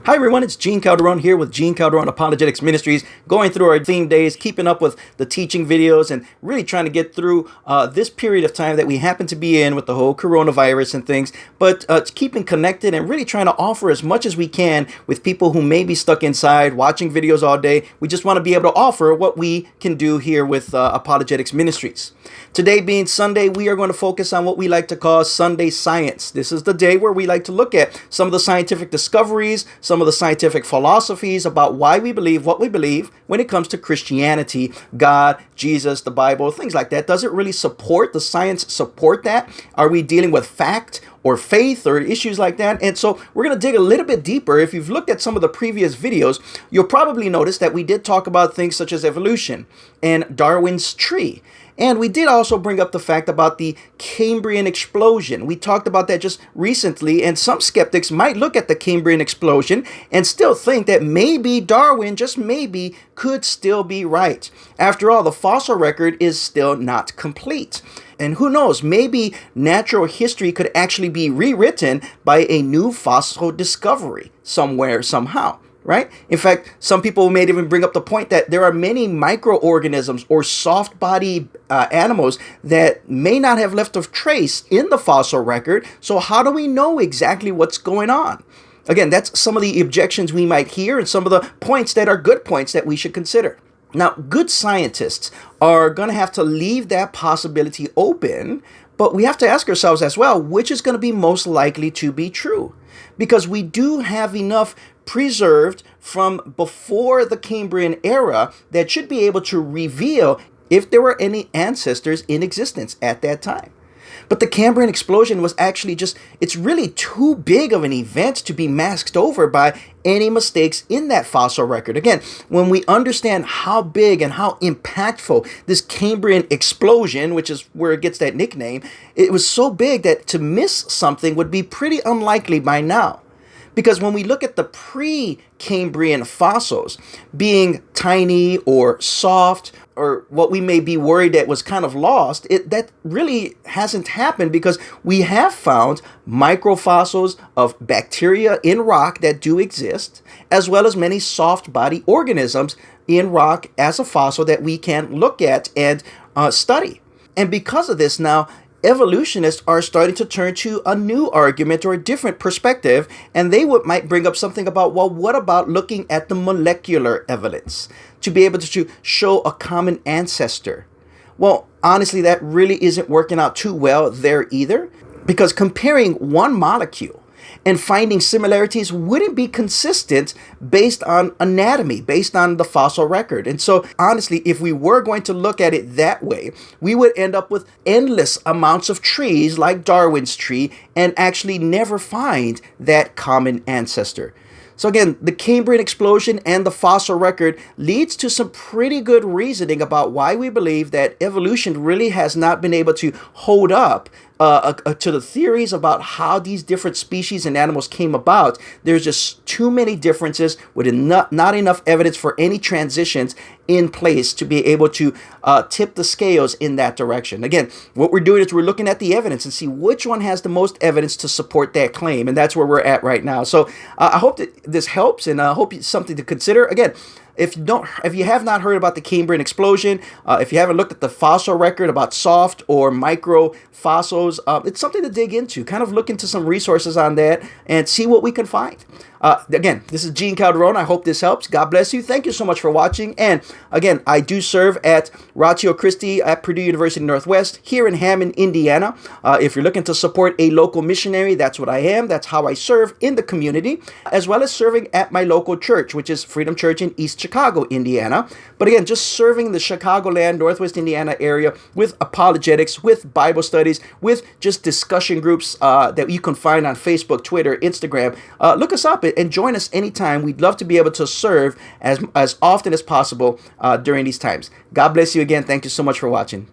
Hi everyone, it's Gene Calderon here with Gene Calderon Apologetics Ministries, going through our theme days, keeping up with the teaching videos, and really trying to get through this period of time that we happen to be in with the whole coronavirus and things, but keeping connected and really trying to offer as much as we can with people who may be stuck inside watching videos all day. We just want to be able to offer what we can do here with Apologetics Ministries. Today being Sunday, we are going to focus on what we like to call Sunday Science. This is the day where we like to look at some of the scientific discoveries, some of the scientific philosophies about why we believe what we believe when it comes to Christianity, God, Jesus, the Bible, things like that. Does it really support the science, support that? Are we dealing with fact or faith or issues like that? And so we're going to dig a little bit deeper. If you've looked at some of the previous videos, you'll probably notice that we did talk about things such as evolution and Darwin's tree. And we did also bring up the fact about the Cambrian Explosion. We talked about that just recently, and some skeptics might look at the Cambrian Explosion and still think that maybe Darwin, just maybe, could still be right. After all, the fossil record is still not complete. And who knows, maybe natural history could actually be rewritten by a new fossil discovery somewhere, somehow. Right? In fact, some people may even bring up the point that there are many microorganisms or soft body animals that may not have left a trace in the fossil record. So how do we know exactly what's going on? Again, that's some of the objections we might hear and some of the points that are good points that we should consider. Now, good scientists are going to have to leave that possibility open, but we have to ask ourselves as well, which is going to be most likely to be true? Because we do have enough preserved from before the Cambrian era that should be able to reveal if there were any ancestors in existence at that time. But the Cambrian Explosion was actually it's really too big of an event to be masked over by any mistakes in that fossil record. Again, when we understand how big and how impactful this Cambrian Explosion, which is where it gets that nickname, it was so big that to miss something would be pretty unlikely by now. Because when we look at the pre-Cambrian fossils being tiny or soft, or what we may be worried that was kind of lost, that really hasn't happened because we have found microfossils of bacteria in rock that do exist, as well as many soft body organisms in rock as a fossil that we can look at and study. And because of this now, evolutionists are starting to turn to a new argument or a different perspective, and they might bring up something about, well, what about looking at the molecular evidence to be able to show a common ancestor? Well, honestly, that really isn't working out too well there either, because comparing one molecule and finding similarities wouldn't be consistent based on anatomy, based on the fossil record. And so, honestly, if we were going to look at it that way, we would end up with endless amounts of trees like Darwin's tree and actually never find that common ancestor. So again, the Cambrian Explosion and the fossil record leads to some pretty good reasoning about why we believe that evolution really has not been able to hold up to the theories about how these different species and animals came about. There's just too many differences with not enough evidence for any transitions in place to be able to tip the scales in that direction. Again, what we're doing is we're looking at the evidence and see which one has the most evidence to support that claim, and that's where we're at right now. So I hope that this helps, and I hope it's something to consider. Again, if you have not heard about the Cambrian Explosion, if you haven't looked at the fossil record about soft or micro fossils, it's something to dig into. Kind of look into some resources on that and see what we can find. Again, this is Gene Calderon. I hope this helps. God bless you. Thank you so much for watching. And again, I do serve at Ratio Christi at Purdue University Northwest here in Hammond, Indiana. If you're looking to support a local missionary, that's what I am. That's how I serve in the community, as well as serving at my local church, which is Freedom Church in East Chicago, Indiana. But again, just serving the Chicagoland, Northwest Indiana area with apologetics, with Bible studies, with just discussion groups that you can find on Facebook, Twitter, Instagram. Look us up and join us anytime. We'd love to be able to serve as often as possible during these times. God bless you again. Thank you so much for watching.